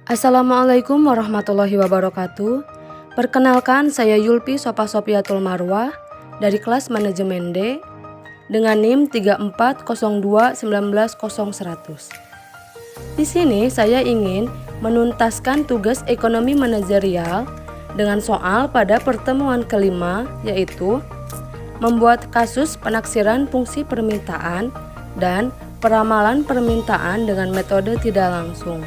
Assalamualaikum warahmatullahi wabarakatuh. Perkenalkan, saya Yulpi Sopiatul Marwah dari kelas manajemen D dengan NIM 3402190100. Di sini saya ingin menuntaskan tugas ekonomi manajerial dengan soal pada pertemuan kelima, yaitu membuat kasus penaksiran fungsi permintaan dan peramalan permintaan dengan metode tidak langsung.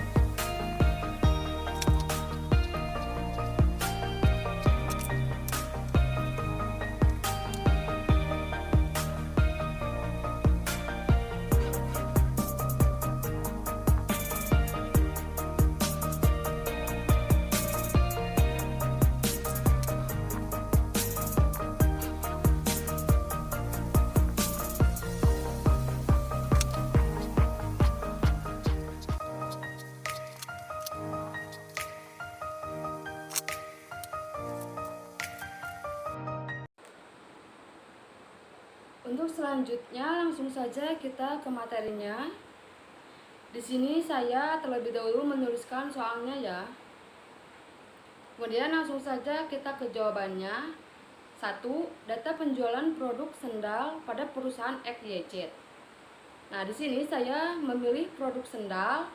Untuk selanjutnya langsung saja kita ke materinya. Di sini saya terlebih dahulu menuliskan soalnya ya. Kemudian langsung saja kita ke jawabannya. 1. Data penjualan produk sendal pada perusahaan XYZ. Nah, di sini saya memilih produk sendal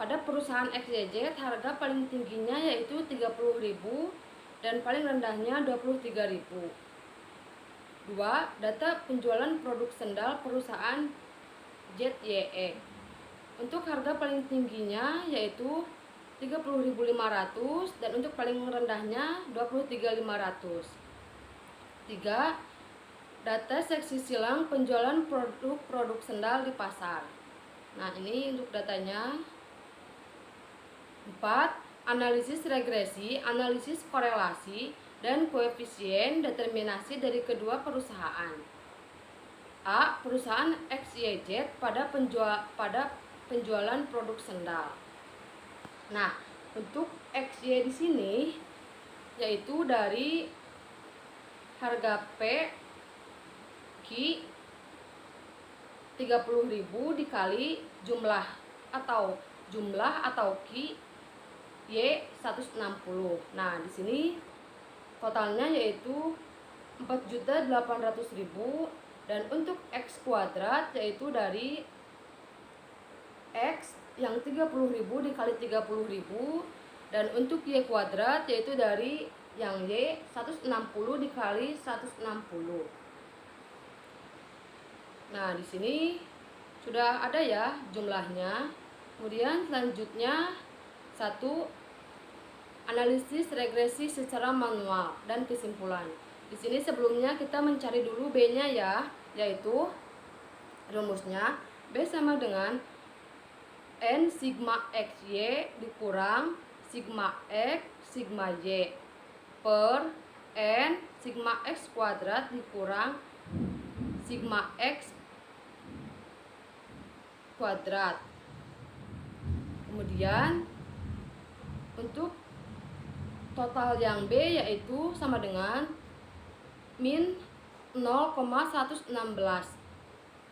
pada perusahaan XYZ, harga paling tingginya yaitu 30.000 dan paling rendahnya 23.000. 2. Data penjualan produk sendal perusahaan ZYE. Untuk harga paling tingginya yaitu 30.500 dan untuk paling rendahnya 23.500. 3. Data seksi silang penjualan produk sendal di pasar. Nah, ini untuk datanya. 4. Analisis regresi, analisis korelasi dan koefisien determinasi dari kedua perusahaan. A. Perusahaan XYZ pada penjualan produk sendal. Nah, untuk XY di sini yaitu dari harga P Q 30.000 dikali jumlah atau Q Y 160. Nah, di sini totalnya yaitu 4.800.000 dan untuk X kuadrat yaitu dari X yang 30.000 dikali 30.000 dan untuk Y kuadrat yaitu dari yang Y 160 dikali 160. Nah, di sini sudah ada ya jumlahnya. Kemudian selanjutnya 1. Analisis regresi secara manual dan kesimpulan. Di sini sebelumnya kita mencari dulu B-nya ya, yaitu rumusnya B sama dengan N sigma XY dikurang sigma X sigma Y per N sigma X kuadrat dikurang sigma X kuadrat. Kemudian untuk total yang B yaitu sama dengan min 0,116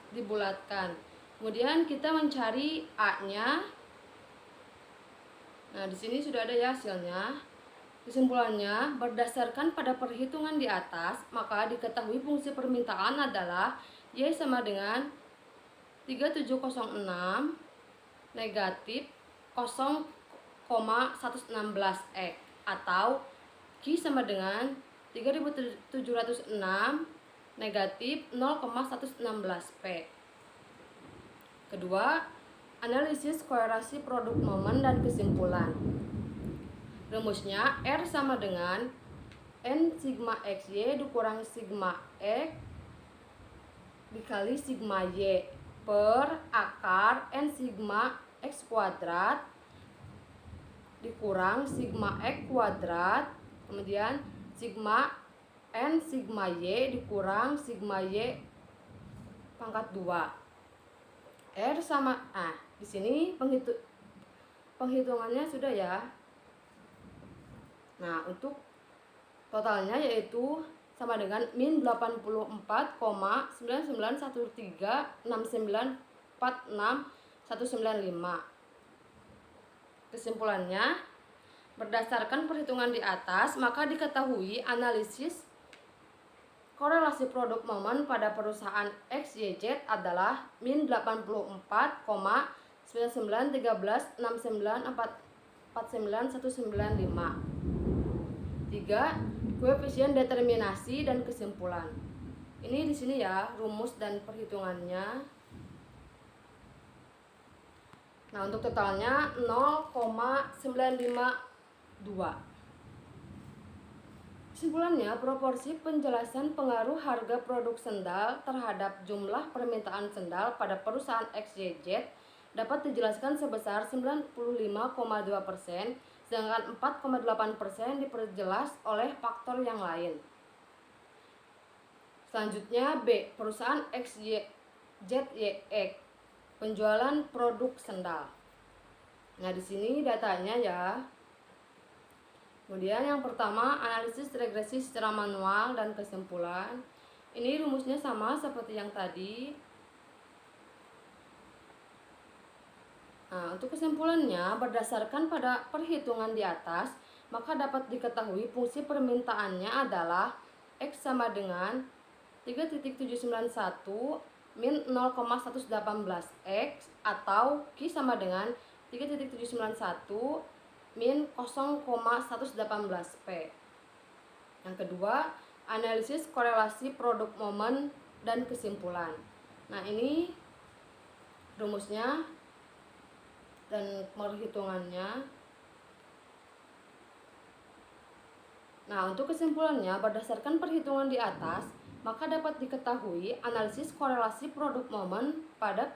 dibulatkan. Kemudian kita mencari A-nya. Nah, di sini sudah ada ya hasilnya. Kesimpulannya, berdasarkan pada perhitungan di atas, maka diketahui fungsi permintaan adalah Y sama dengan 3706 negatif 0,116 X atau Q sama dengan 3706 negatif 0,116 P. Kedua, analisis korelasi produk momen dan kesimpulan. Rumusnya R sama dengan N sigma XY dikurang sigma X dikali sigma Y per akar N sigma X kuadrat dikurang sigma X kuadrat, kemudian sigma N sigma Y dikurang sigma Y pangkat 2. R sama di sini penghitungannya sudah ya. Nah, untuk totalnya yaitu sama dengan min 84,99136946 195. Kesimpulannya, berdasarkan perhitungan di atas, maka diketahui analisis korelasi produk momen pada perusahaan XYZ adalah min 84,991369491995. 3. Koefisien determinasi dan kesimpulan. Ini di sini ya rumus dan perhitungannya. Nah, untuk totalnya 0,952. Kesimpulannya, proporsi penjelasan pengaruh harga produk sendal terhadap jumlah permintaan sendal pada perusahaan XYZ dapat dijelaskan sebesar 95,2%, sedangkan 4,8% diperjelas oleh faktor yang lain. Selanjutnya B. Perusahaan XYZ penjualan produk sendal. Nah, di sini datanya ya. Kemudian yang pertama, analisis regresi secara manual dan kesimpulan. Ini rumusnya sama seperti yang tadi. Nah, untuk kesimpulannya, berdasarkan pada perhitungan di atas, maka dapat diketahui fungsi permintaannya adalah X sama dengan 3.791 min 0,118X atau Q sama dengan 3.791 min 0,118P. Yang kedua, analisis korelasi produk momen dan kesimpulan. Nah, ini rumusnya dan perhitungannya. Nah, untuk kesimpulannya, berdasarkan perhitungan di atas, maka dapat diketahui analisis korelasi produk momen pada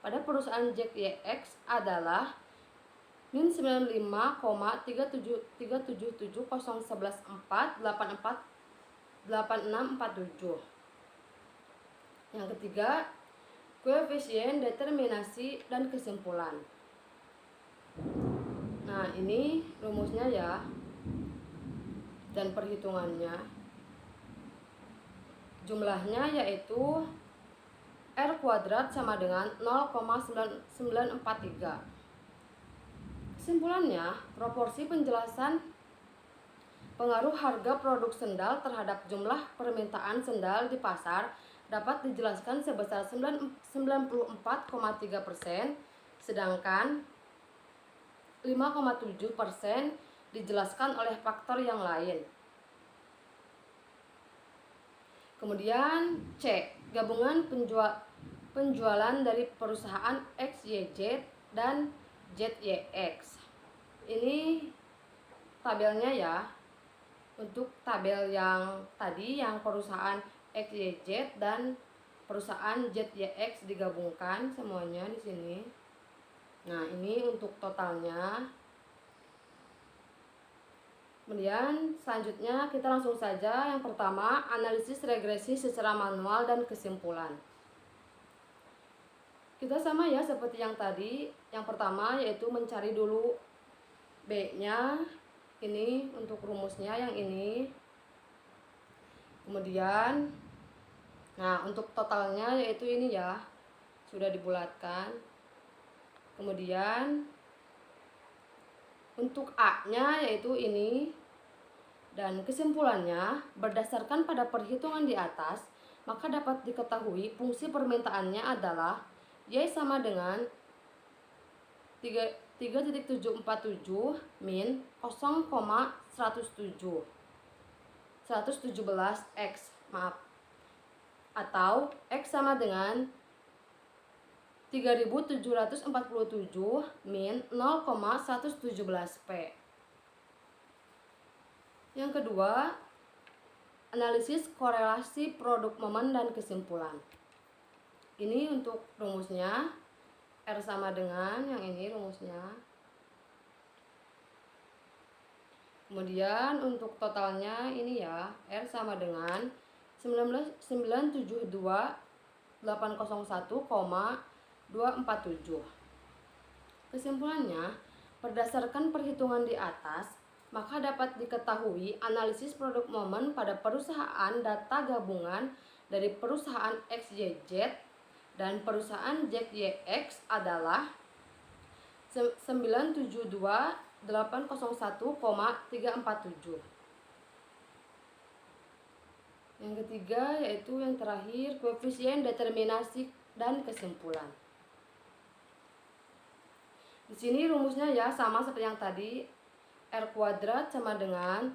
perusahaan ZYX adalah min 95,3770114848647. Yang ketiga, koefisien determinasi dan kesimpulan. Nah, ini rumusnya ya dan perhitungannya. Jumlahnya yaitu R kuadrat sama dengan 0,9943. Kesimpulannya, proporsi penjelasan pengaruh harga produk sendal terhadap jumlah permintaan sendal di pasar dapat dijelaskan sebesar 94,3%, sedangkan 5,7% dijelaskan oleh faktor yang lain. Kemudian C. Gabungan penjualan dari perusahaan XYZ dan ZYX. Ini tabelnya ya. Untuk tabel yang tadi yang perusahaan XYZ dan perusahaan ZYX digabungkan semuanya di sini. Nah, ini untuk totalnya. Kemudian selanjutnya kita langsung saja. Yang pertama, analisis regresi secara manual dan kesimpulan. Kita sama ya seperti yang tadi. Yang pertama yaitu mencari dulu B-nya. Ini untuk rumusnya yang ini. Kemudian nah, untuk totalnya yaitu ini ya. Sudah dibulatkan. Kemudian untuk A-nya yaitu ini. Dan kesimpulannya, berdasarkan pada perhitungan di atas, maka dapat diketahui fungsi permintaannya adalah Y sama dengan 3.747 min 0,117X, atau X sama dengan 3.747 min 0,117P. Yang kedua, analisis korelasi produk momen dan kesimpulan. Ini untuk rumusnya, R sama dengan yang ini rumusnya. Kemudian untuk totalnya ini ya, R sama dengan 972.801,247. Kesimpulannya, berdasarkan perhitungan di atas, maka dapat diketahui analisis produk momen pada perusahaan data gabungan dari perusahaan XYZ dan perusahaan ZYX adalah 972.801,347. Yang ketiga yaitu yang terakhir, koefisien determinasi dan kesimpulan. Di sini rumusnya ya sama seperti yang tadi. R kuadrat sama dengan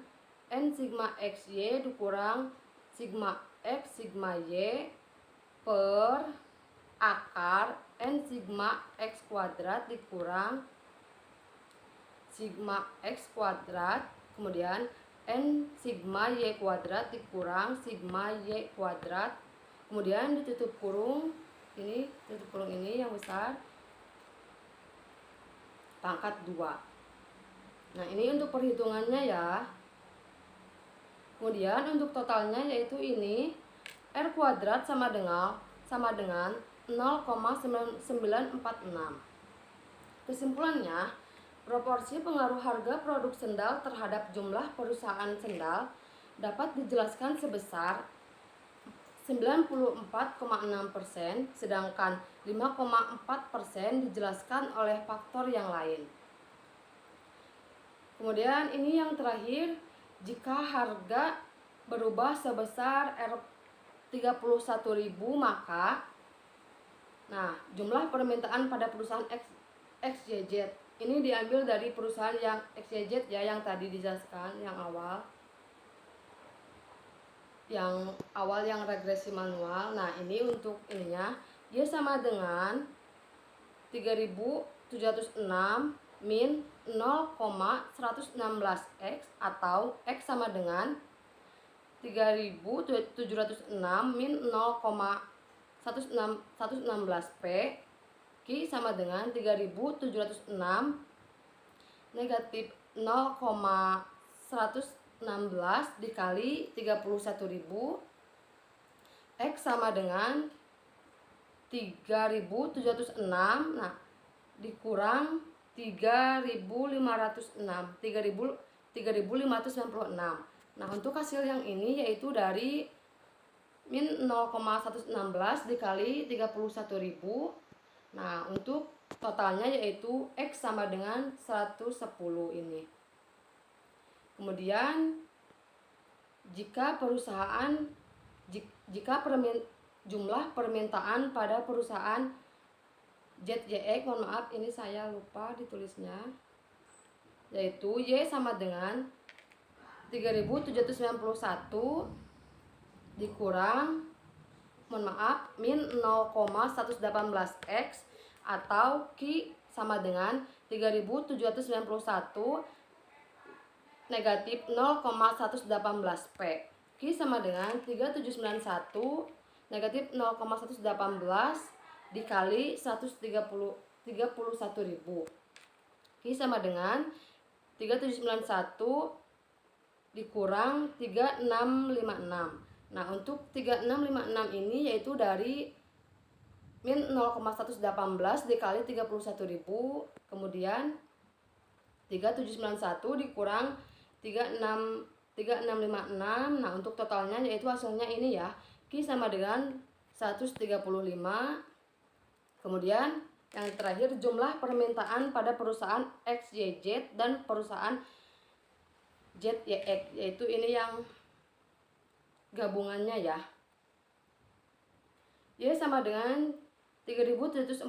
N sigma XY dikurang sigma X sigma Y per akar N sigma X kuadrat dikurang sigma X kuadrat, kemudian N sigma Y kuadrat dikurang sigma Y kuadrat, kemudian ditutup kurung ini, tutup kurung ini yang besar, pangkat 2. Nah, ini untuk perhitungannya ya. Kemudian untuk totalnya yaitu ini R kuadrat sama dengan 0,946. Kesimpulannya, proporsi pengaruh harga produk sendal terhadap jumlah perusahaan sendal dapat dijelaskan sebesar 94,6%, sedangkan 5,4% dijelaskan oleh faktor yang lain. Kemudian ini yang terakhir, jika harga berubah sebesar R31.000 maka jumlah permintaan pada perusahaan XYZ ini diambil dari perusahaan yang XYZ ya, yang tadi dijelaskan yang awal yang regresi manual. Nah, ini untuk ininya Y sama dengan 3706 min 0,116x atau X sama dengan 3706 min 0,116p, Q sama dengan 3706 negatif 0,116 dikali 31.000, X sama dengan 3706 dikurang 3.596. Nah, untuk hasil yang ini yaitu dari min 0,116 dikali 31.000. Nah, untuk totalnya yaitu X sama dengan 110 ini. Kemudian jika jumlah permintaan pada perusahaan ZYX, mohon maaf ini saya lupa ditulisnya, yaitu Y sama dengan 3791 dikurang min 0,118x atau Q sama dengan 3791 negatif 0,118p. Q sama dengan 3791 negatif 0,118 dikali 131.000. Q sama dengan 3791 dikurang 3656. Nah, untuk 3656 ini yaitu dari min 0,118 dikali 31.000, kemudian 3791 dikurang 3656. Nah, untuk totalnya yaitu hasilnya ini ya, Q sama dengan 135. Kemudian yang terakhir, jumlah permintaan pada perusahaan XYZ dan perusahaan ZYX, yaitu ini yang gabungannya ya. Y sama dengan 3747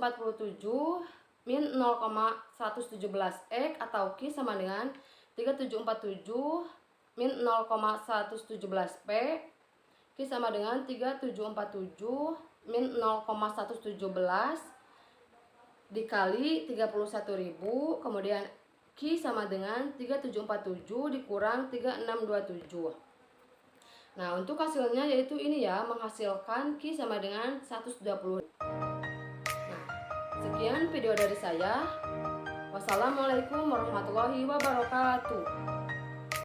min 0,117x atau Q sama dengan 3747 min 0,117p. Q sama dengan 3747 min 0,117 dikali 31.000, kemudian Q sama dengan 3747 dikurang 3627. Nah, untuk hasilnya yaitu ini ya, menghasilkan Q sama dengan 120. Nah, sekian video dari saya. Wassalamualaikum warahmatullahi wabarakatuh.